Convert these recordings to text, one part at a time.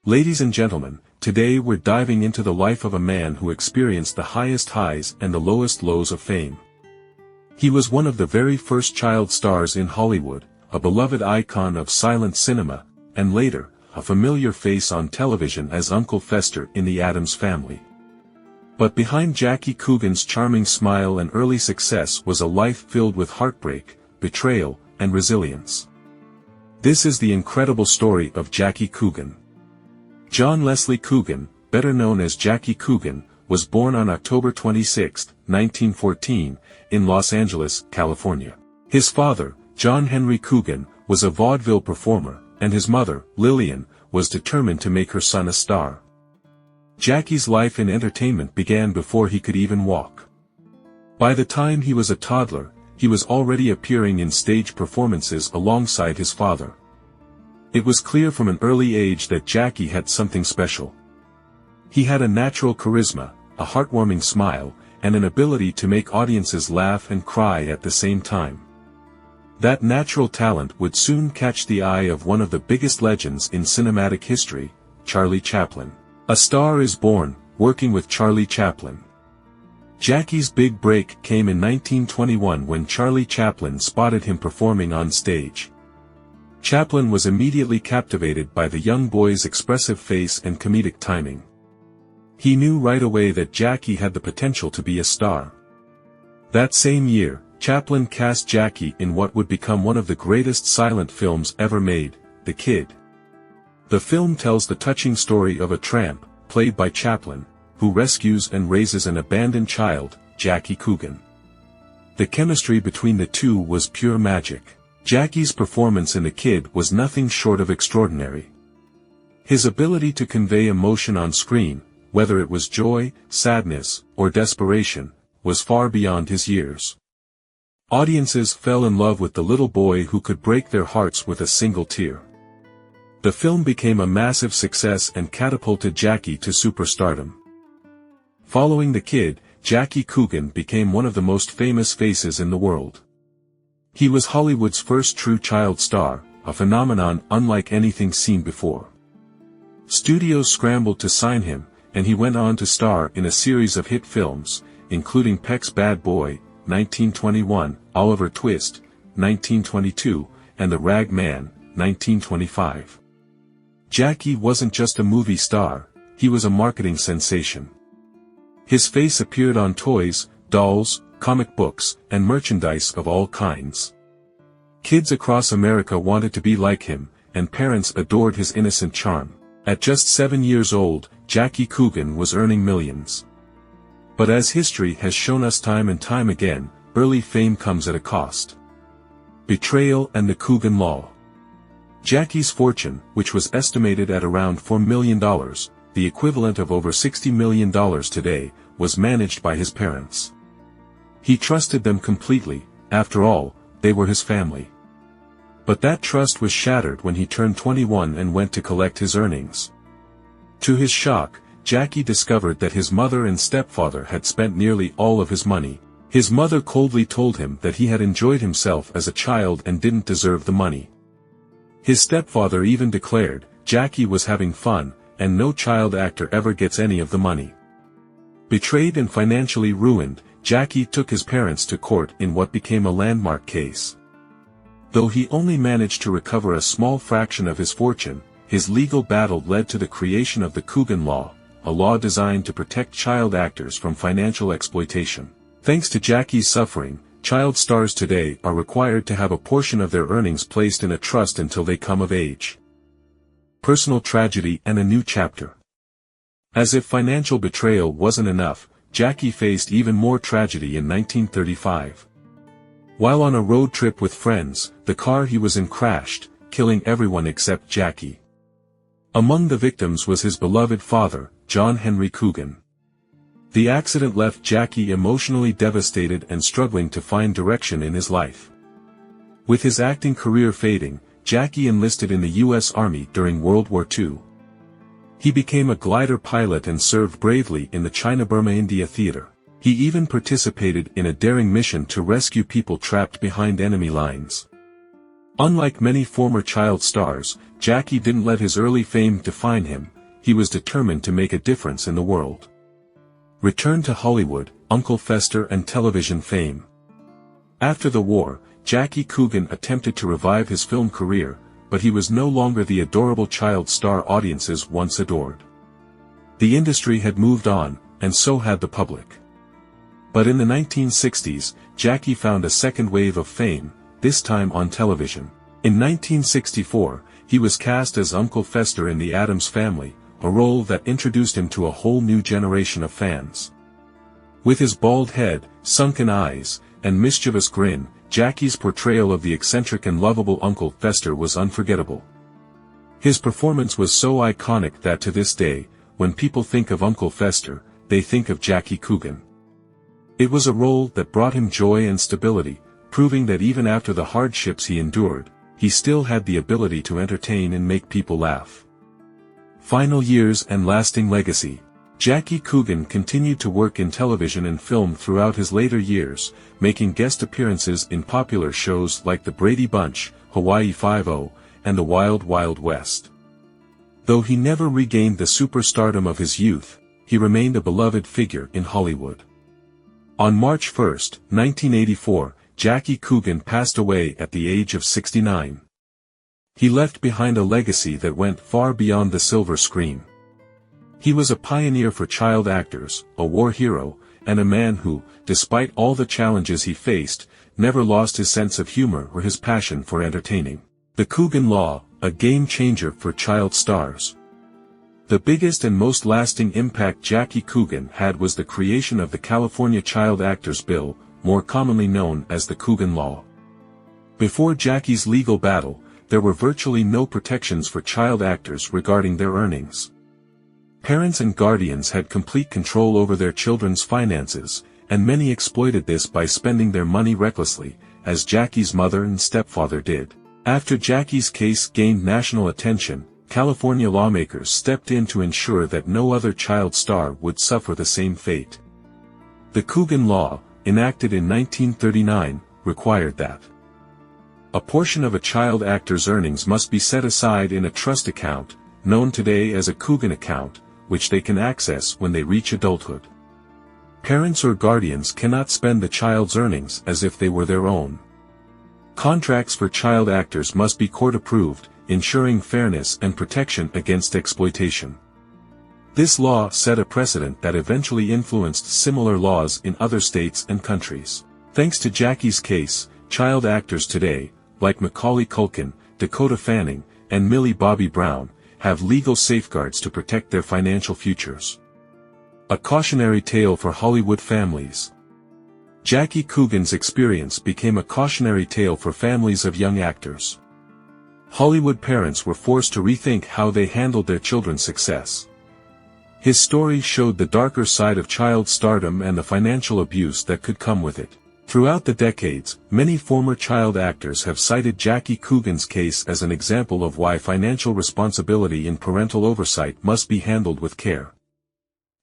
Ladies and gentlemen, today we're diving into the life of a man who experienced the highest highs and the lowest lows of fame. He was one of the very first child stars in Hollywood, a beloved icon of silent cinema, and later, a familiar face on television as Uncle Fester in The Addams Family. But behind Jackie Coogan's charming smile and early success was a life filled with heartbreak, betrayal, and resilience. This is the incredible story of Jackie Coogan. John Leslie Coogan, better known as Jackie Coogan, was born on October 26, 1914, in Los Angeles, California. His father, John Henry Coogan, was a vaudeville performer, and his mother, Lillian, was determined to make her son a star. Jackie's life in entertainment began before he could even walk. By the time he was a toddler, he was already appearing in stage performances alongside his father. It was clear from an early age that Jackie had something special. He had a natural charisma, a heartwarming smile, and an ability to make audiences laugh and cry at the same time. That natural talent would soon catch the eye of one of the biggest legends in cinematic history, Charlie Chaplin. A star is born, working with Charlie Chaplin. Jackie's big break came in 1921 when Charlie Chaplin spotted him performing on stage. Chaplin was immediately captivated by the young boy's expressive face and comedic timing. He knew right away that Jackie had the potential to be a star. That same year, Chaplin cast Jackie in what would become one of the greatest silent films ever made, The Kid. The film tells the touching story of a tramp, played by Chaplin, who rescues and raises an abandoned child, Jackie Coogan. The chemistry between the two was pure magic. Jackie's performance in The Kid was nothing short of extraordinary. His ability to convey emotion on screen, whether it was joy, sadness, or desperation, was far beyond his years. Audiences fell in love with the little boy who could break their hearts with a single tear. The film became a massive success and catapulted Jackie to superstardom. Following The Kid, Jackie Coogan became one of the most famous faces in the world. He was Hollywood's first true child star, a phenomenon unlike anything seen before. Studios scrambled to sign him, and he went on to star in a series of hit films, including Peck's Bad Boy, 1921, Oliver Twist, 1922, and The Rag Man, 1925. Jackie wasn't just a movie star, he was a marketing sensation. His face appeared on toys, dolls, comic books, and merchandise of all kinds. Kids across America wanted to be like him, and parents adored his innocent charm. At just 7 years old, Jackie Coogan was earning millions. But as history has shown us time and time again, early fame comes at a cost. Betrayal and the Coogan Law. Jackie's fortune, which was estimated at around $4 million, the equivalent of over $60 million today, was managed by his parents. He trusted them completely, after all, they were his family. But that trust was shattered when he turned 21 and went to collect his earnings. To his shock, Jackie discovered that his mother and stepfather had spent nearly all of his money. His mother coldly told him that he had enjoyed himself as a child and didn't deserve the money. His stepfather even declared, Jackie was having fun, and no child actor ever gets any of the money. Betrayed and financially ruined, Jackie took his parents to court in what became a landmark case. Though he only managed to recover a small fraction of his fortune, his legal battle led to the creation of the Coogan Law, a law designed to protect child actors from financial exploitation. Thanks to Jackie's suffering, child stars today are required to have a portion of their earnings placed in a trust until they come of age. Personal tragedy and a new chapter. As if financial betrayal wasn't enough, Jackie faced even more tragedy in 1935. While on a road trip with friends, the car he was in crashed, killing everyone except Jackie. Among the victims was his beloved father, John Henry Coogan. The accident left Jackie emotionally devastated and struggling to find direction in his life. With his acting career fading, Jackie enlisted in the U.S. Army during World War II. He became a glider pilot and served bravely in the China-Burma-India theater. He even participated in a daring mission to rescue people trapped behind enemy lines. Unlike many former child stars, Jackie didn't let his early fame define him. He was determined to make a difference in the world. Return to Hollywood, Uncle Fester and television fame. After the war, Jackie Coogan attempted to revive his film career, but he was no longer the adorable child star audiences once adored. The industry had moved on, and so had the public. But in the 1960s, Jackie found a second wave of fame, this time on television. In 1964, he was cast as Uncle Fester in The Addams Family, a role that introduced him to a whole new generation of fans. With his bald head, sunken eyes, and mischievous grin, Jackie's portrayal of the eccentric and lovable Uncle Fester was unforgettable. His performance was so iconic that to this day, when people think of Uncle Fester, they think of Jackie Coogan. It was a role that brought him joy and stability, proving that even after the hardships he endured, he still had the ability to entertain and make people laugh. Final years and lasting legacy. Jackie Coogan continued to work in television and film throughout his later years, making guest appearances in popular shows like The Brady Bunch, Hawaii Five-0, and The Wild Wild West. Though he never regained the superstardom of his youth, he remained a beloved figure in Hollywood. On March 1, 1984, Jackie Coogan passed away at the age of 69. He left behind a legacy that went far beyond the silver screen. He was a pioneer for child actors, a war hero, and a man who, despite all the challenges he faced, never lost his sense of humor or his passion for entertaining. The Coogan Law, a game-changer for child stars. The biggest and most lasting impact Jackie Coogan had was the creation of the California Child Actors Bill, more commonly known as the Coogan Law. Before Jackie's legal battle, there were virtually no protections for child actors regarding their earnings. Parents and guardians had complete control over their children's finances, and many exploited this by spending their money recklessly, as Jackie's mother and stepfather did. After Jackie's case gained national attention, California lawmakers stepped in to ensure that no other child star would suffer the same fate. The Coogan Law, enacted in 1939, required that a portion of a child actor's earnings must be set aside in a trust account, known today as a Coogan account, which they can access when they reach adulthood. Parents or guardians cannot spend the child's earnings as if they were their own. Contracts for child actors must be court-approved, ensuring fairness and protection against exploitation. This law set a precedent that eventually influenced similar laws in other states and countries. Thanks to Jackie's case, child actors today, like Macaulay Culkin, Dakota Fanning, and Millie Bobby Brown, have legal safeguards to protect their financial futures. A cautionary tale for Hollywood families. Jackie Coogan's experience became a cautionary tale for families of young actors. Hollywood parents were forced to rethink how they handled their children's success. His story showed the darker side of child stardom and the financial abuse that could come with it. Throughout the decades, many former child actors have cited Jackie Coogan's case as an example of why financial responsibility and parental oversight must be handled with care.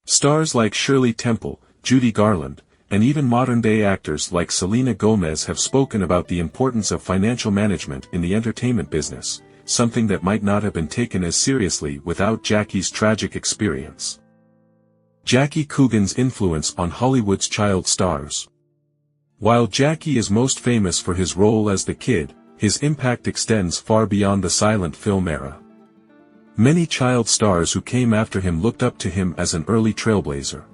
Stars like Shirley Temple, Judy Garland, and even modern-day actors like Selena Gomez have spoken about the importance of financial management in the entertainment business, something that might not have been taken as seriously without Jackie's tragic experience. Jackie Coogan's influence on Hollywood's child stars. While Jackie is most famous for his role as the Kid, his impact extends far beyond the silent film era. Many child stars who came after him looked up to him as an early trailblazer.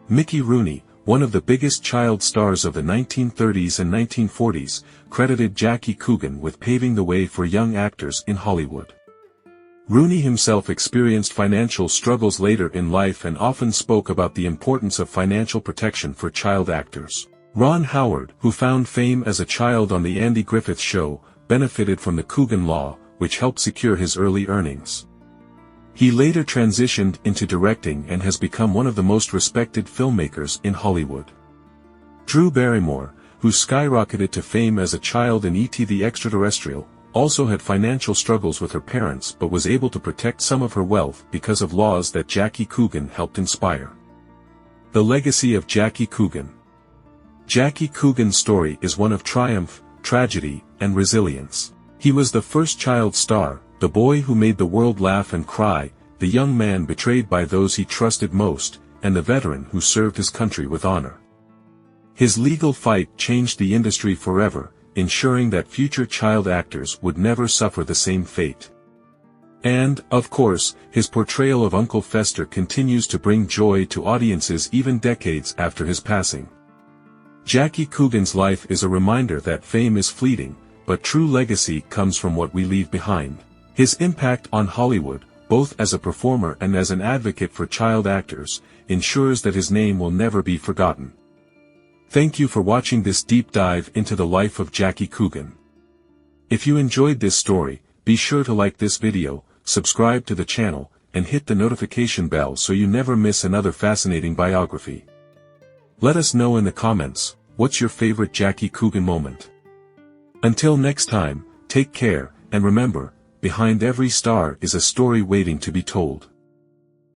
Mickey Rooney, one of the biggest child stars of the 1930s and 1940s, credited Jackie Coogan with paving the way for young actors in Hollywood. Rooney himself experienced financial struggles later in life and often spoke about the importance of financial protection for child actors. Ron Howard, who found fame as a child on The Andy Griffith Show, benefited from the Coogan Law, which helped secure his early earnings. He later transitioned into directing and has become one of the most respected filmmakers in Hollywood. Drew Barrymore, who skyrocketed to fame as a child in E.T. the Extraterrestrial, also had financial struggles with her parents but was able to protect some of her wealth because of laws that Jackie Coogan helped inspire. The legacy of Jackie Coogan. Jackie Coogan's story is one of triumph, tragedy, and resilience. He was the first child star, the boy who made the world laugh and cry, the young man betrayed by those he trusted most, and the veteran who served his country with honor. His legal fight changed the industry forever, ensuring that future child actors would never suffer the same fate. And, of course, his portrayal of Uncle Fester continues to bring joy to audiences even decades after his passing. Jackie Coogan's life is a reminder that fame is fleeting, but true legacy comes from what we leave behind. His impact on Hollywood, both as a performer and as an advocate for child actors, ensures that his name will never be forgotten. Thank you for watching this deep dive into the life of Jackie Coogan. If you enjoyed this story, be sure to like this video, subscribe to the channel, and hit the notification bell so you never miss another fascinating biography. Let us know in the comments, what's your favorite Jackie Coogan moment? Until next time, take care, and remember, behind every star is a story waiting to be told.